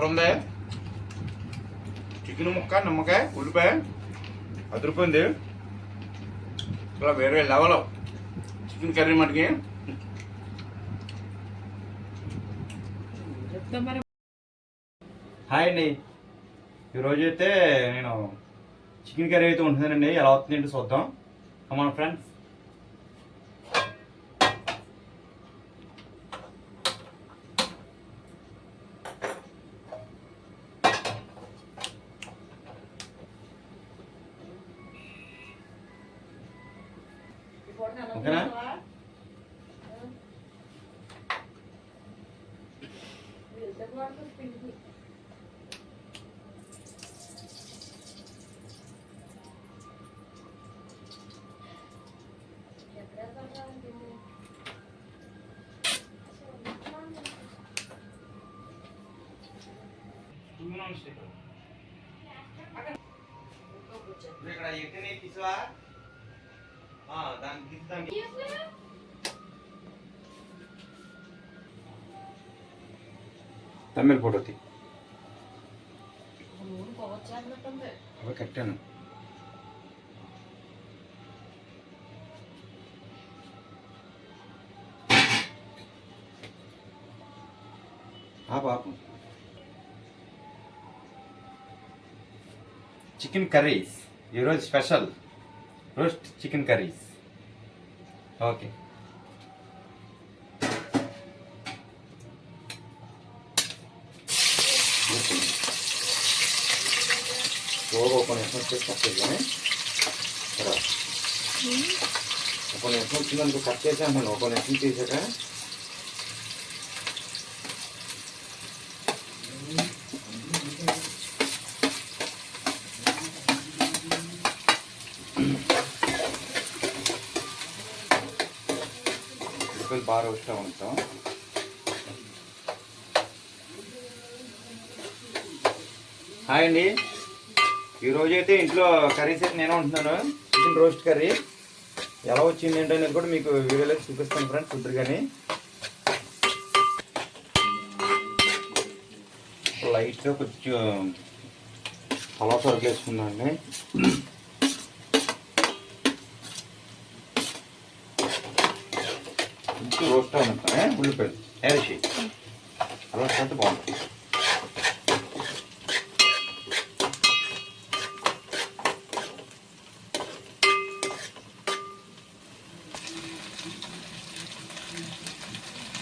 Super ఉంది. Chicken ముక్క, నిమ్మకాయ, ఉల్లిపాయ అదిరిపోయింది. ఇలా వేరే లెవెల్ చికెన్ కర్రీ మటుకి. హాయ్ అండి, ఈరోజు అయితే నేను చికెన్ కర్రీ అయితే ఉంటుందండి. ఎలా అవుతుంది ఏంటి చూద్దాం. Come on friends. ఓకేనా? ఇక్కడ ఎక్కడనే తీసువా దానికి తమిళ ఫోటో తీ కట్టాను. బాబు చికెన్ కర్రీస్ ఈరోజు special roast chicken curries. Okay, ఒక నిమిషం వచ్చేసి కట్ చేద్దాం. ఒక నిమిషం వచ్చిందనుకో కట్ చేసాను. ఒక నిమిషం తీసాక బాగా రోస్ట్గా ఉంటాం. హాయ్ అండి, ఈరోజు అయితే ఇంట్లో కర్రీస్ అయితే నేనే ఉంటున్నాను. చికెన్ రోస్ట్ కర్రీ ఎలా వచ్చింది ఏంటనేది కూడా మీకు వీడియోలో చూపిస్తాను ఫ్రెండ్స్. చూద్దరు కానీ లైట్గా కొంచెం పలావ్ సరుకులు వేసుకుందామండి. కొంచెం రోస్ట్ అవుతాయి ఉల్లిపాయలు ఏరిసి రోస్ట్ అయితే బాగుంటుంది.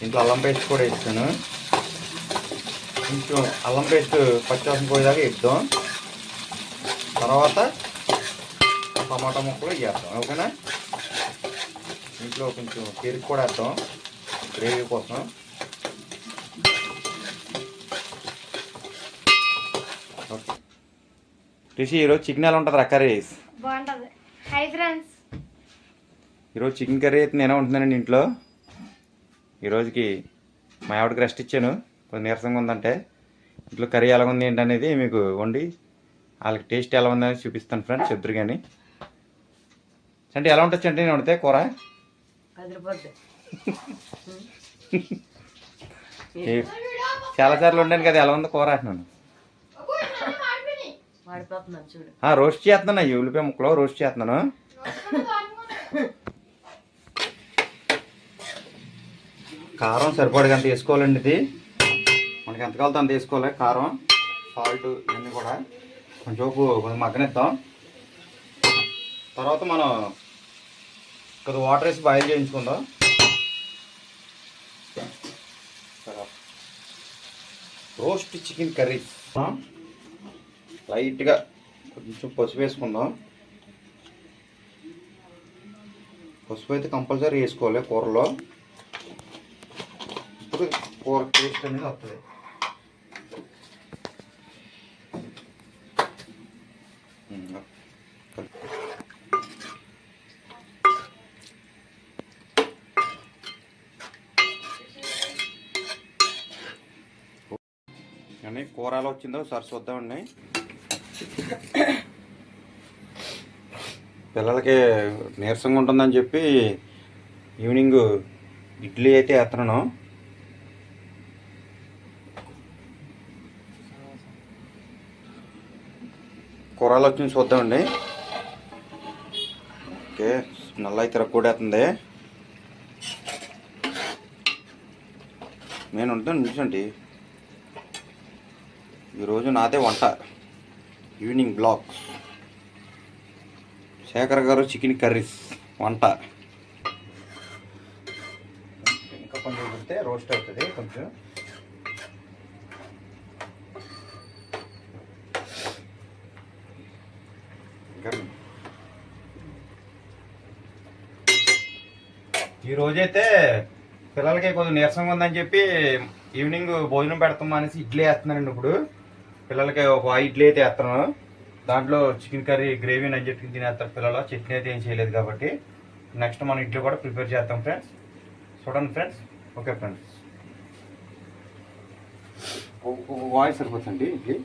ఇంట్లో అల్లం పేస్ట్ కూడా వేస్తాను. కొంచెం అల్లం పేస్ట్ పచ్చివాసన పోయేదాకా వేద్దాం. తర్వాత టమాటా ముక్కలు వేద్దాం. ఓకేనా? ఇంట్లో కొంచెం పెరుగు కూడా వేద్దాం గ్రేవీ కోసం. ఓకే రిషి, ఈరోజు చికెన్ ఎలా ఉంటుంది? కర్రీస్ బాగుంటుంది. హాయ్ ఫ్రెండ్స్, ఈరోజు చికెన్ కర్రీ అయితే నేనే ఉంటున్నానండి ఇంట్లో. ఈరోజుకి మా ఆవిడకి రెస్ట్ ఇచ్చాను, కొంచెం నీరసంగా ఉందంటే. ఇంట్లో కర్రీ ఎలా ఉంది ఏంటనేది మీకు వండి వాళ్ళకి టేస్ట్ ఎలా ఉందని చూపిస్తాను ఫ్రెండ్స్. చెప్తారు కానీ అంటే ఎలా ఉంటుంది అంటే నేను వండితే కూర చాలాసార్లు వండాను కదా, ఎలా ఉంది కూర అంటున్నాను. రోస్ట్ చేస్తున్నాను. అయ్యి ఉల్లిపాయ ముక్కలో రోస్ట్ చేస్తున్నాను. కారం సరిపడగా అంత వేసుకోవాలండి. ఇది మనకి ఎంత కావాలో అంత వేసుకోవాలి. కారం, సాల్ట్ ఇవన్నీ కూడా కొంచెం మగ్గనిద్దాం. తర్వాత మనం కొద్దిగా వాటర్ వేసి బాయిల్ చేయించుకుందాం. రోస్ట్ చికెన్ కర్రీ లైట్గా కొంచెం పసుపు వేసుకుందాం. పసుపు అయితే కంపల్సరీ వేసుకోవాలి కూరలో. ఇప్పుడు కూర టేస్ట్ అనేది వస్తుంది. కానీ కూర ఎలా వచ్చిందో ఒకసారి చూద్దామండి. పిల్లలకి నీరసంగా ఉంటుందని చెప్పి ఈవినింగ్ ఇడ్లీ అయితే వేస్తున్నాను. కూరలు వచ్చి చూద్దామండి. ఓకే, నల్ల అయితే రక్కూడేస్తుంది. నేను ఉంటాను నిల్చోండి. ఈరోజు నాదే వంట, ఈవినింగ్ బ్లాగ్స్. శేఖర్ గారు చికెన్ కర్రీస్ వంట. ఇంకా కొంచెం పెడితే రోస్ట్ అవుతుంది కొంచెం. ఈరోజైతే పిల్లలకి కొంచెం నీరసంగా ఉందని చెప్పి ఈవినింగ్ భోజనం పెడతాం అనేసి ఇడ్లీ వేస్తున్నానండి. ఇప్పుడు పిల్లలకి ఒక ఇడ్లీ అయితే వేస్తున్నాను. దాంట్లో చికెన్ కర్రీ గ్రేవీ అని చెప్పి తినేస్తారు పిల్లలు. చట్నీ అయితే ఏం చేయలేదు కాబట్టి నెక్స్ట్ మనం ఇడ్లీ కూడా ప్రిపేర్ చేస్తాం ఫ్రెండ్స్. చూడండి ఫ్రెండ్స్. ఓకే ఫ్రెండ్స్, వాయిస్ సరిపోతుందండి ఇడ్లీ.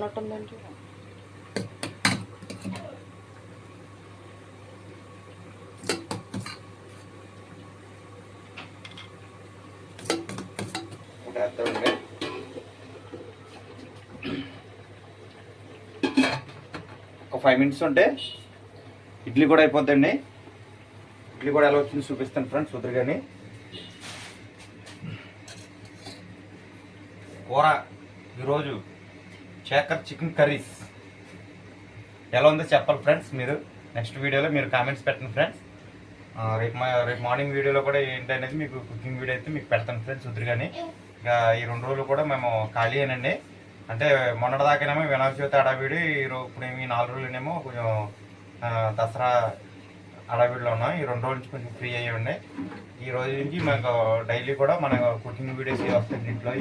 ఉంటుందండి. ఒక 5 minutes ఉంటే ఇడ్లీ కూడా అయిపోద్దండి. ఇడ్లీ కూడా ఎలా వచ్చింది చూపిస్తాను ఫ్రెండ్స్ చూద్దరు. కానీ కూర ఈరోజు శేఖర్ చికెన్ కర్రీస్ ఎలా ఉందో చెప్పాలి ఫ్రెండ్స్. మీరు నెక్స్ట్ వీడియోలో మీరు కామెంట్స్ పెట్టండి ఫ్రెండ్స్. రేపు మార్నింగ్ వీడియోలో కూడా ఏంటనేది మీకు కుకింగ్ వీడియో అయితే మీకు పెడతాను ఫ్రెండ్స్ చూద్దరు. కానీ ఇక ఈ 2 రోజులు కూడా మేము ఖాళీ అయినండి. అంటే మొన్నటి దాకానేమో వినాయక చవితి అడావిడి, ఇప్పుడు ఈ 4 రోజులనేమో కొంచెం దసరా అడావిడిలో ఉన్నాం. ఈ 2 రోజుల నుంచి కొంచెం ఫ్రీ అయ్యండి. ఈ రోజు నుంచి మాకు డైలీ కూడా మన కుకింగ్ వీడియోస్ వస్తాయి దీంట్లో.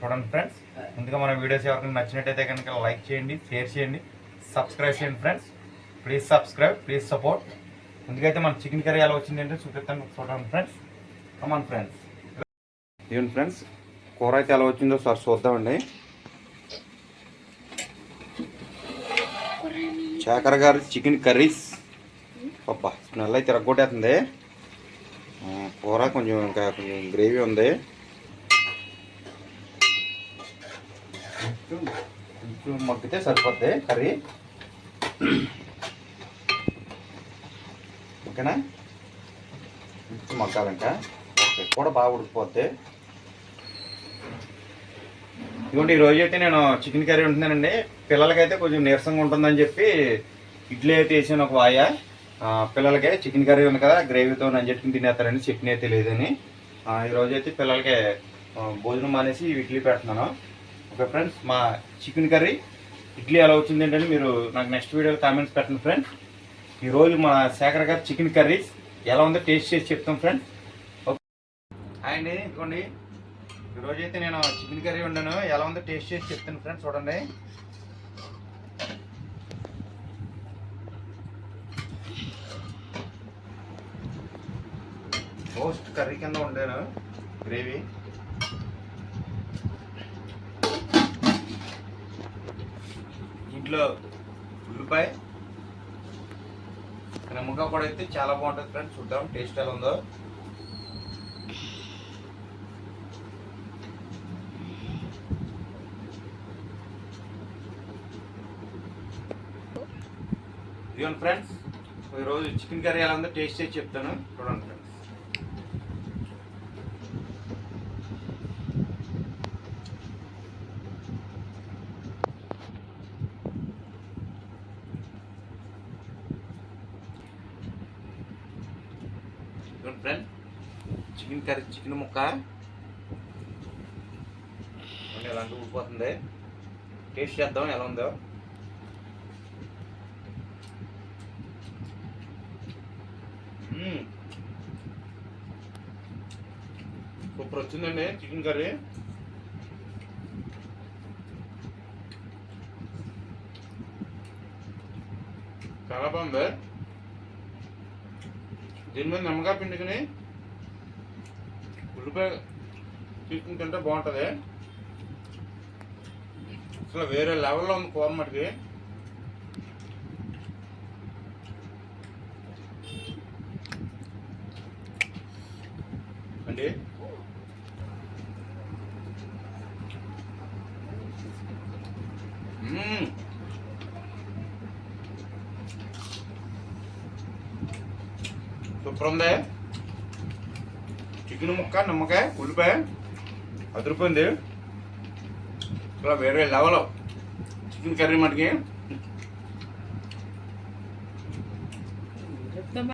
చూడండి ఫ్రెండ్స్. ముందుగా మన వీడియోస్ ఎవరికి నచ్చినట్టయితే కనుక లైక్ చేయండి, షేర్ చేయండి, సబ్స్క్రైబ్ చేయండి friends. Please subscribe, please support. ముందుకైతే మన చికెన్ కర్రీ ఎలా వచ్చింది అంటే చూపిస్తాను. చూడండి ఫ్రెండ్స్. Come on friends. ఇవ్వండి ఫ్రెండ్స్, కూర అయితే ఎలా వచ్చిందో సార్ చూద్దామండి. శేఖర్ గారు చికెన్ కర్రీస్. పప్పా స్మెల్ అయితే రగ్గొట్టేస్తుంది. కూర కొంచెం ఇంకా కొంచెం గ్రేవీ ఉంది. కొంచెం మగ్గితే సరిపోద్ది కర్రీ. ఓకేనా, కొంచెం మగ్గాలి ఇంకా. ఓకే, కూడా బాగా ఉడికిపోద్ది. ఇదిగోండి, ఈరోజు అయితే నేను చికెన్ కర్రీ ఉంటున్నానండి. పిల్లలకైతే కొంచెం నీరసంగా ఉంటుందని చెప్పి ఇడ్లీ అయితే వేసాను ఒక వాయ. పిల్లలకి చికెన్ కర్రీ ఉంది కదా గ్రేవీతో అని చెప్పి తినేస్తారండి, చట్నీ అయితే లేదని. ఈరోజు అయితే పిల్లలకి భోజనం మానేసి ఇడ్లీ పెడుతున్నాను. ఓకే ఫ్రెండ్స్, మా చికెన్ కర్రీ ఇడ్లీ ఎలా వచ్చింది ఏంటంటే మీరు నాకు నెక్స్ట్ వీడియోలో కామెంట్స్ పెట్టండి ఫ్రెండ్స్. ఈరోజు మా శేఖర్ గారు చికెన్ కర్రీస్ ఎలా ఉందో టేస్ట్ చేసి చెప్తాం ఫ్రెండ్స్. ఓకే అండి, ఇదిగోండి ఈరోజు అయితే నేను చికెన్ కర్రీ వండాను. ఎలా ఉందో టేస్ట్ చేసి చెప్తాను ఫ్రెండ్స్. చూడండి. రోస్ట్ కర్రీ కింద వండాను, గ్రేవీ. ఇంట్లో ఉల్లిపాయ నిమ్మకాయ కూడా అయితే చాలా బాగుంటుంది ఫ్రెండ్స్. చూద్దాం టేస్ట్ ఎలా ఉందో. ఇదిగోండి ఫ్రెండ్స్, ఈరోజు చికెన్ కర్రీ ఎలా ఉందో టేస్ట్ చేసి చెప్తాను. చూడండి ఫ్రెండ్స్. ఇదిగోండి ఫ్రెండ్స్, చికెన్ కర్రీ, చికెన్ ముక్క ఎలా ఊడిపోతుంది. టేస్ట్ చేద్దాం ఎలా ఉందో. సూపర్ వచ్చిందండి చికెన్ కర్రీ. చాలా బాగుంది. దీని మీద నిమ్మకాయ పిండుకుని ఉల్లిపాయ తీసుకుని తింటే బాగుంటుంది. అసలు వేరే లెవెల్లో ఉంది కూర మటుకి. అండి సూపర్ ఉంది. చికెన్ ముక్క, నిమ్మకాయ, ఉల్లిపాయ అదిరిపోయింది. ఇలా వేరే లెవెల్ చికెన్ కర్రీ మటుకి